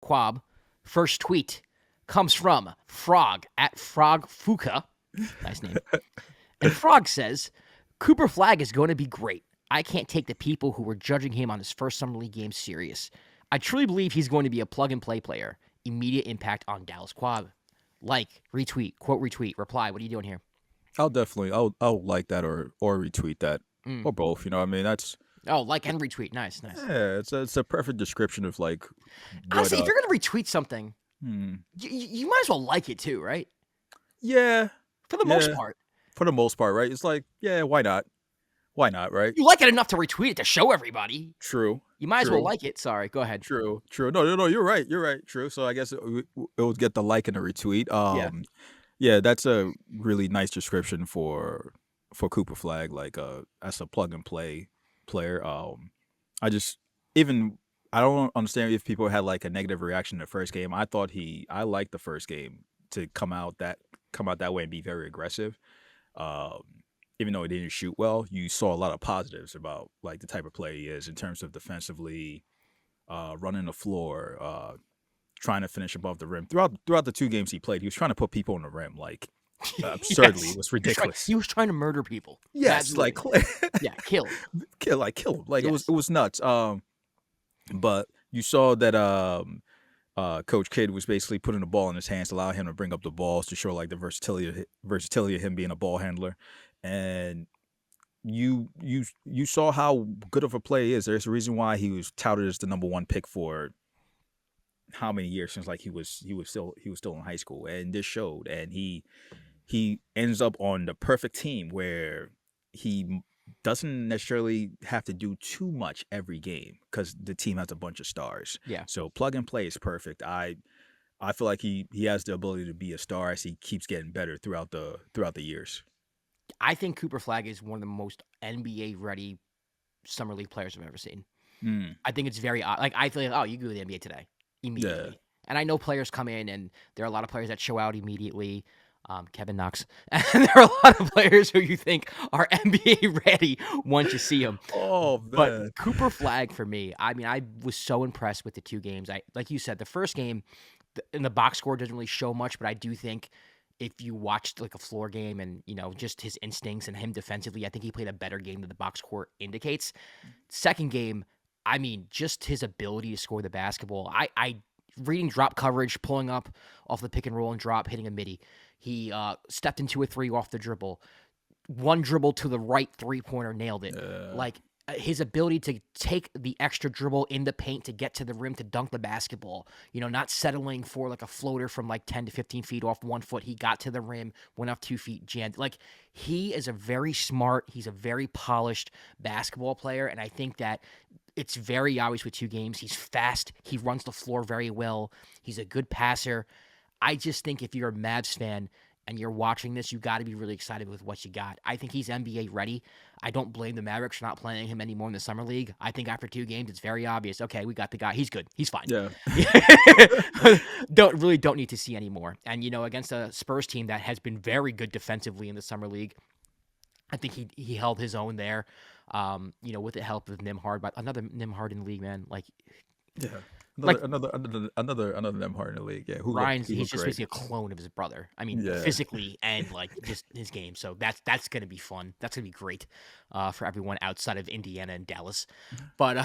Kwab. First tweet comes from Frog at Frog Fuka. Nice name. And Frog says, Cooper Flagg is going to be great. I can't take the people who were judging him on his first Summer League game serious. I truly believe he's going to be a plug-and-play player. Immediate impact on Dallas Quab. Like, retweet, quote retweet, reply. What are you doing here? I'll like that or retweet that or both. You know, what I mean that's Oh, like and retweet. Nice. yeah, it's a perfect description of like what Honestly, if you're going to retweet something, hmm. you might as well like it too, right? Yeah, For the most yeah, part. for the most part, right? It's like yeah, why not? Why not, right? You like it enough to retweet it to show everybody. True, You might as well true, like it. Sorry, go ahead. true. No, you're right, True. So I guess it would get the like and the retweet. Yeah. Yeah, that's a really nice description for Cooper Flag, like as a plug and play player. I just even I don't understand if people had like a negative reaction to the first game. I liked the first game to come out that way and be very aggressive. Um, Even though he didn't shoot well, you saw a lot of positives about like the type of player he is in terms of defensively, running the floor, trying to finish above the rim. Throughout the two games he played, he was trying to put people on the rim like absurdly. Yes. It was He ridiculous. was trying to murder people. Yes, like Absolutely. Yeah, kill. kill him. Like Yes. it was nuts. But you saw that Coach Kidd was basically putting the ball in his hands, allowing him to bring up the balls to show like the versatility of him being a ball handler, and you saw how good of a player he is. There's a reason why he was touted as the number one pick for how many years since like he was still in high school, and this showed. And he ends up on the perfect team where he doesn't necessarily have to do too much every game because the team has a bunch of stars. Yeah. So plug and play is perfect. I feel like he has the ability to be a star as he keeps getting better throughout the years. I think Cooper Flagg is one of the most NBA ready summer league players I've ever seen. Mm, I think it's very odd. Like I feel like, oh, you go to the NBA today yeah. immediately. And I know players come in, and there are a lot of players that show out immediately. Kevin Knox, and there are a lot of players who you think are NBA ready once you see them. Oh But man. Cooper Flagg for me, I mean, I was so impressed with the two games. I like you said, the first game in the box score doesn't really show much, but I do think if you watched like a floor game and just his instincts and him defensively, I think he played a better game than the box score indicates. Second game, I mean, just his ability to score the basketball. I reading drop coverage, pulling up off the pick and roll and drop, hitting a midi. He stepped into a three off the dribble. One dribble to the right 3-pointer, nailed it. Yeah. Like his ability to take the extra dribble in the paint to get to the rim to dunk the basketball, not settling for like a floater from like 10 to 15 feet off 1 foot. He got to the rim, went up 2 feet, jammed. Like he is a very smart, he's a very polished basketball player. And I think that it's very obvious with two games. He's fast. He runs the floor very well. He's a good passer. I just think if you're a Mavs fan and you're watching this, you got to be really excited with what you got. I think he's NBA ready. I don't blame the Mavericks for not playing him anymore in the summer league. I think after two games, it's very obvious. Okay, we got the guy. He's good. He's fine. Yeah. Don't need to see anymore. And against a Spurs team that has been very good defensively in the summer league, I think he held his own there. With the help of Nimhard, but another Nimhard in the league, man. Like Yeah. like Another them hard in the league. Yeah. Ryan's, Who he's looked just great. basically a clone of his brother. I mean, Yeah. physically and like just his game. So that's gonna be fun. That's gonna be great for everyone outside of Indiana and Dallas. But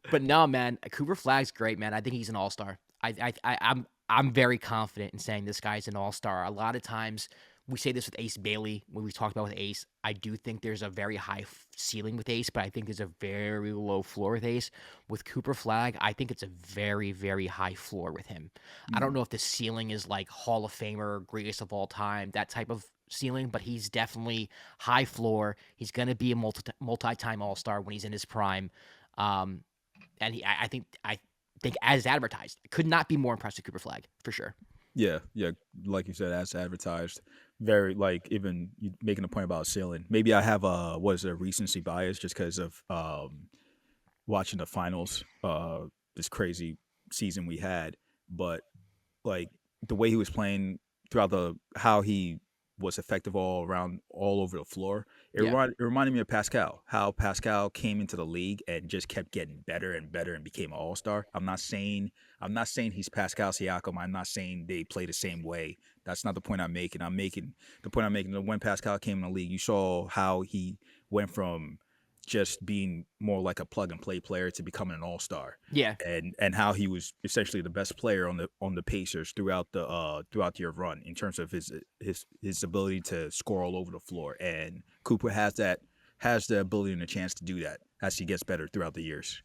but no, man, Cooper Flagg's great, man. I think he's an all-star. I'm very confident in saying this guy's an all-star. A lot of times we say this with Ace Bailey when we talked about with Ace. I do think there's a very high ceiling with Ace, but I think there's a very low floor with Ace. With Cooper Flagg, I think it's a very, very high floor with him. I don't know if the ceiling is like Hall of Famer, greatest of all time, that type of ceiling, but he's definitely high floor. He's going to be a multi-time all-star when he's in his prime. And I think as advertised, could not be more impressed with Cooper Flagg, for sure. Yeah, yeah, like you said, as advertised, very like even you making a point about ceiling. Maybe I have a recency bias just because of watching the finals, this crazy season we had. But like the way he was playing throughout how he was effective all around, all over the floor. Yeah. It reminded me of Pascal. How Pascal came into the league and just kept getting better and better and became an all star. I'm not saying he's Pascal Siakam. I'm not saying they play the same way. That's not the point I'm making. The point I'm making that when Pascal came in the league, you saw how he went from just being more like a plug and play player to becoming an all star, Yeah. and how he was essentially the best player on the Pacers throughout their run in terms of his ability to score all over the floor. And Cooper has the ability and the chance to do that as he gets better throughout the years.